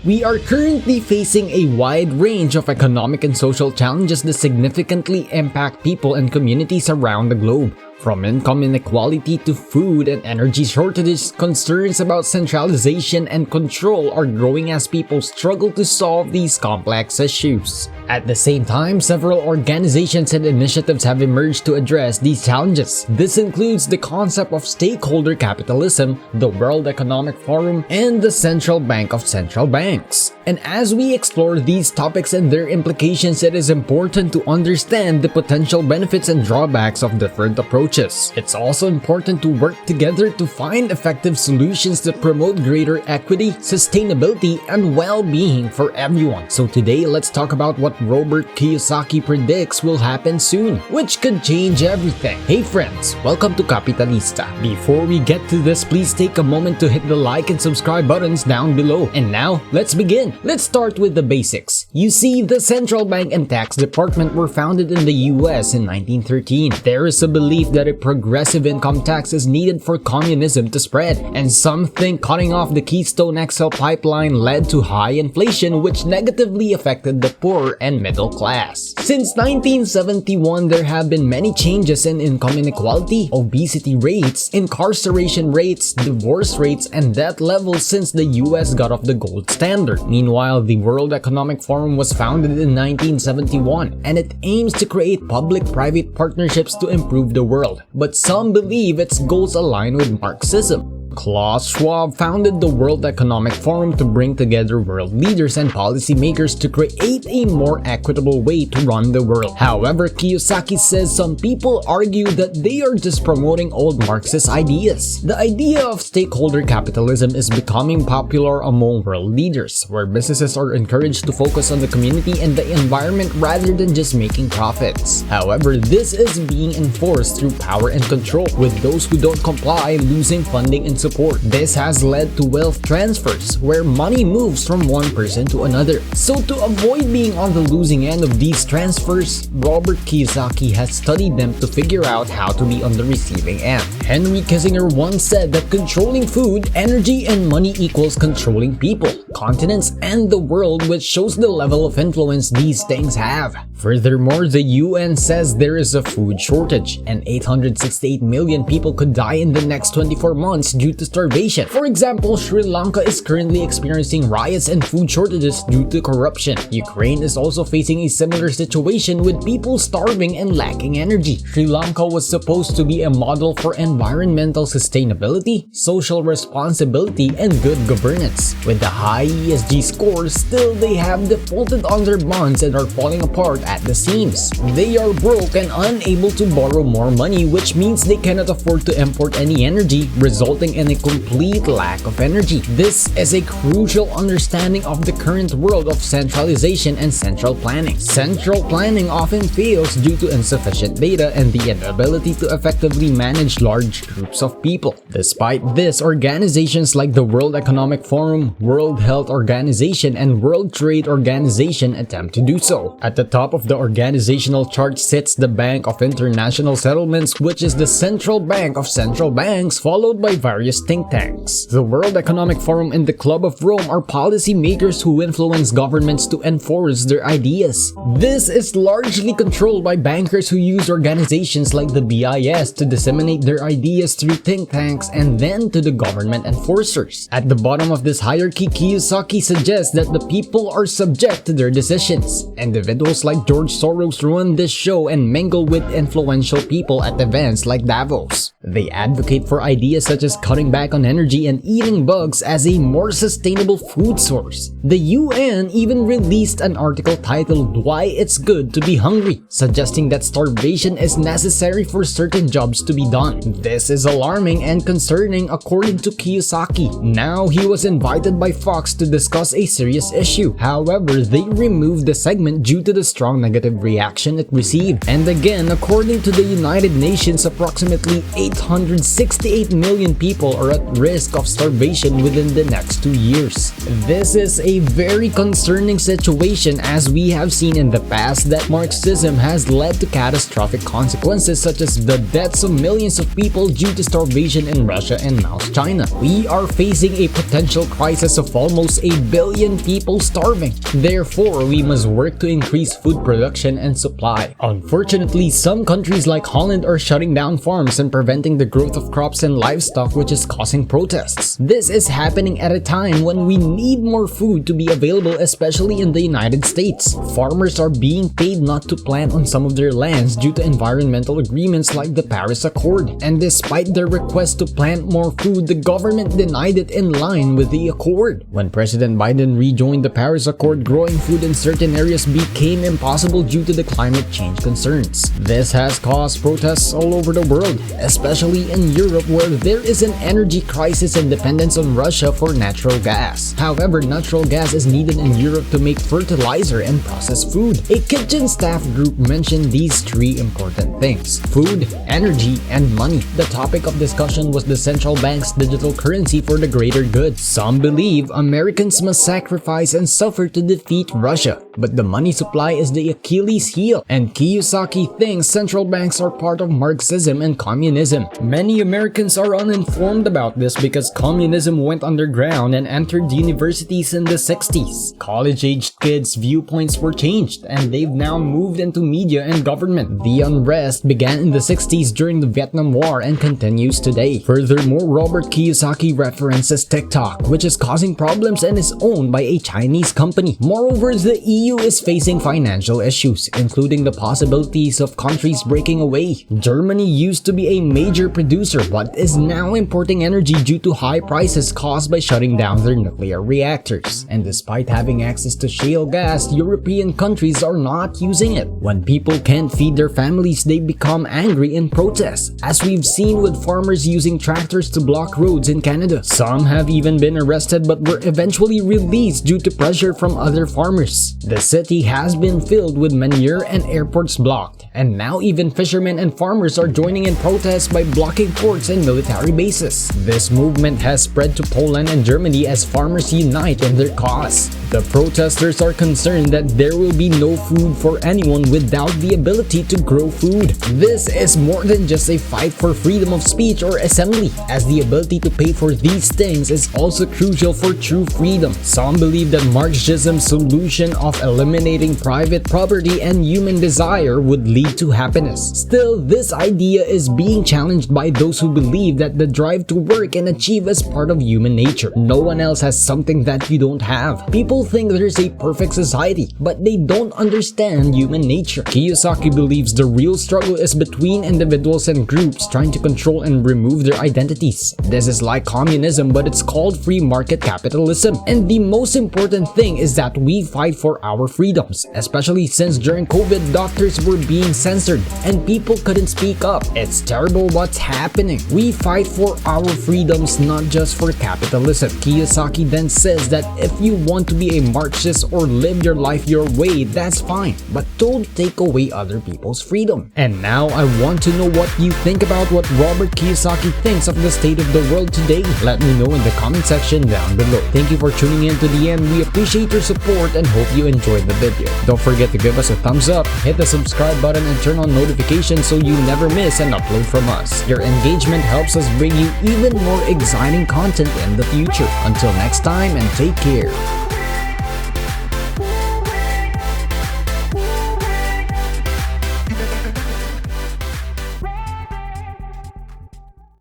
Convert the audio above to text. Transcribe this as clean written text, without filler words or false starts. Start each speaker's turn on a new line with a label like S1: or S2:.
S1: We are currently facing a wide range of economic and social challenges that significantly impact people and communities around the globe. From income inequality to food and energy shortages, concerns about centralization and control are growing as people struggle to solve these complex issues. At the same time, several organizations and initiatives have emerged to address these challenges. This includes the concept of stakeholder capitalism, the World Economic Forum, and the Central Bank of Central Banks. And as we explore these topics and their implications, it is important to understand the potential benefits and drawbacks of different approaches. It's also important to work together to find effective solutions that promote greater equity, sustainability, and well-being for everyone. So today, let's talk about what Robert Kiyosaki predicts will happen soon, which could change everything. Hey friends, welcome to Capitalista. Before we get to this, please take a moment to hit the like and subscribe buttons down below. And now, let's begin. Let's start with the basics. You see, the Central Bank and Tax Department were founded in the US in 1913. There is a belief that a progressive income tax is needed for communism to spread, and some think cutting off the Keystone XL pipeline led to high inflation, which negatively affected the poor and middle class. Since 1971, there have been many changes in income inequality, obesity rates, incarceration rates, divorce rates, and debt levels since the US got off the gold standard. Meanwhile, the World Economic Forum was founded in 1971, and it aims to create public-private partnerships to improve the world. But some believe its goals align with Marxism. Klaus Schwab founded the World Economic Forum to bring together world leaders and policymakers to create a more equitable way to run the world. However, Kiyosaki says some people argue that they are just promoting old Marxist ideas. The idea of stakeholder capitalism is becoming popular among world leaders, where businesses are encouraged to focus on the community and the environment rather than just making profits. However, this is being enforced through power and control, with those who don't comply losing funding and support. This has led to wealth transfers, where money moves from one person to another. So to avoid being on the losing end of these transfers, Robert Kiyosaki has studied them to figure out how to be on the receiving end. Henry Kissinger once said that controlling food, energy, and money equals controlling people, continents, and the world, which shows the level of influence these things have. Furthermore, the UN says there is a food shortage, and 868 million people could die in the next 24 months due to starvation. For example, Sri Lanka is currently experiencing riots and food shortages due to corruption. Ukraine is also facing a similar situation with people starving and lacking energy. Sri Lanka was supposed to be a model for environmental sustainability, social responsibility, and good governance. With the high ESG scores, still they have defaulted on their bonds and are falling apart at the seams. They are broke and unable to borrow more money, which means they cannot afford to import any energy, resulting in a complete lack of energy. This is a crucial understanding of the current world of centralization and central planning. Central planning often fails due to insufficient data and the inability to effectively manage large groups of people. Despite this, organizations like the World Economic Forum, World Health Organization, and World Trade Organization attempt to do so. At the top of the organizational chart sits the Bank of International Settlements, which is the central bank of central banks, followed by various think tanks. The World Economic Forum and the Club of Rome are policy makers who influence governments to enforce their ideas. This is largely controlled by bankers who use organizations like the BIS to disseminate their ideas through think tanks and then to the government enforcers. At the bottom of this hierarchy, Kiyosaki suggests that the people are subject to their decisions. Individuals like George Soros run this show and mingle with influential people at events like Davos. They advocate for ideas such as cutting back on energy and eating bugs as a more sustainable food source. The UN even released an article titled "Why It's Good to Be Hungry," suggesting that starvation is necessary for certain jobs to be done. This is alarming and concerning according to Kiyosaki. Now he was invited by Fox to discuss a serious issue. However, they removed the segment due to the strong negative reaction it received. And again, according to the United Nations, approximately 868 million people people are at risk of starvation within the next 2 years. This is a very concerning situation, as we have seen in the past that Marxism has led to catastrophic consequences such as the deaths of millions of people due to starvation in Russia and now China. We are facing a potential crisis of almost 1 billion people starving. Therefore, we must work to increase food production and supply. Unfortunately, some countries like Holland are shutting down farms and preventing the growth of crops and livestock, which is causing protests. This is happening at a time when we need more food to be available, especially in the United States. Farmers are being paid not to plant on some of their lands due to environmental agreements like the Paris Accord. And despite their request to plant more food, the government denied it in line with the accord. When President Biden rejoined the Paris Accord, growing food in certain areas became impossible due to the climate change concerns. This has caused protests all over the world, especially in Europe, where there is an energy crisis and dependence on Russia for natural gas. However, natural gas is needed in Europe to make fertilizer and process food. A kitchen staff group mentioned these 3 important things: food, energy, and money. The topic of discussion was the central bank's digital currency for the greater good. Some believe Americans must sacrifice and suffer to defeat Russia, but the money supply is the Achilles heel, and Kiyosaki thinks central banks are part of Marxism and communism. Many Americans are uninformed about this because communism went underground and entered universities in the 60s. College-aged kids' viewpoints were changed, and they've now moved into media and government. The unrest began in the 60s during the Vietnam War and continues today. Furthermore, Robert Kiyosaki references TikTok, which is causing problems and is owned by a Chinese company. Moreover, the EU is facing financial issues, including the possibilities of countries breaking away. Germany used to be a major producer but is now importing energy due to high prices caused by shutting down their nuclear reactors. And despite having access to shale gas, European countries are not using it. When people can't feed their families, they become angry and protest, as we've seen with farmers using tractors to block roads in Canada. Some have even been arrested but were eventually released due to pressure from other farmers. The city has been filled with manure and airports blocked, and now even fishermen and farmers are joining in protests by blocking ports and military bases. This movement has spread to Poland and Germany as farmers unite in their cause. The protesters are concerned that there will be no food for anyone without the ability to grow food. This is more than just a fight for freedom of speech or assembly, as the ability to pay for these things is also crucial for true freedom. Some believe that Marxism's solution of eliminating private property and human desire would lead to happiness. Still, this idea is being challenged by those who believe that the drive to work and achieve is part of human nature. No one else has something that you don't have. People think there's a perfect society, but they don't understand human nature. Kiyosaki believes the real struggle is between individuals and groups trying to control and remove their identities. This is like communism, but it's called free market capitalism. And the most important thing is that we fight for our freedoms, especially since during COVID, doctors were being censored and people couldn't speak up. It's terrible what's happening. We fight for our freedoms, not just for capitalism. Kiyosaki then says that if you want to be a Marxist or live your life your way, that's fine, but don't take away other people's freedom. And now I want to know what you think about what Robert Kiyosaki thinks of the state of the world today. Let me know in the comment section down below. Thank you for tuning in to the end. We appreciate your support and hope you enjoyed the video. Don't forget to give us a thumbs up, hit the subscribe button, and turn on notifications so you never miss an upload from us. Your engagement helps us bring you even more exciting content in the future. Until next time, and take care.